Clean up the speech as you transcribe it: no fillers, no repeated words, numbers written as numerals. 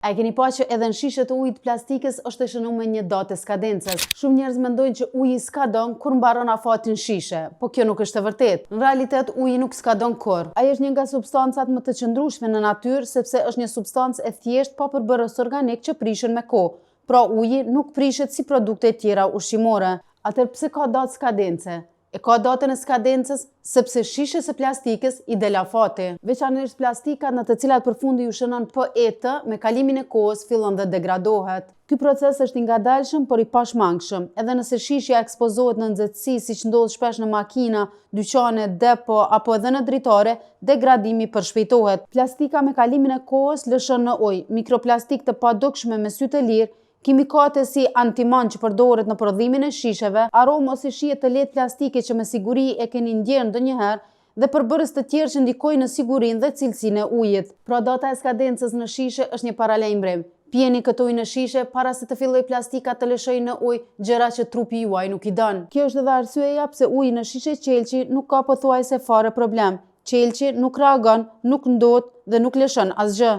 A keni pa që edhe në shishe të ujit plastikës është e shënuar me një datë skadencës. Shumë njerëz mendojnë që uji skadon kur mbaron afati në shishe, po kjo nuk është e vërtetë. Në realitet uji nuk skadon kurrë. Ai është një nga substancat më të qëndrueshme në natyrë sepse është një substancë e thjeshtë pa përbërës organik që prishen me kohë. Pra uji nuk prishet si produkte tjera ushqimore. Atëherë pse ka datë skadence? E ka datën e skadencës sepse shishes e plastikës i del afati. Veçanërisht plastikat në të cilat përfundi ju shënon PET me kalimin e kohës fillon dhe degradohet. Ky proces është i ngadalshëm por i pashmangshëm. Edhe nëse shishja ekspozohet në nxehtësi siç ndodh shpesh në makina, dyqane, depo apo edhe në dritare, degradimi përshpejtohet. Plastika me kalimin e kohës lëshon në ujë mikroplastik të padukshme me sy të lirë, kimikate si antimon që përdoret në prodhimin e shisheve, aromë ose shije të lehtë plastike që me siguri e keni ndjerë ndonjëherë dhe përbërës të tjerë që ndikojnë në sigurinë dhe cilësinë e ujit. Pra data e skadencës në shishe është një paralajmërim. Pjeni këtë ujë në shishe para se të filloj plastika të lëshojnë në ujë, gjëra që trupi juaj nuk i don. Kjo është edhe arsyeja pse uji në shishe qelçi nuk ka pothuajse fare problem. Qelçi nuk reagon, nuk ndot dhe nuk lëshon asgjë.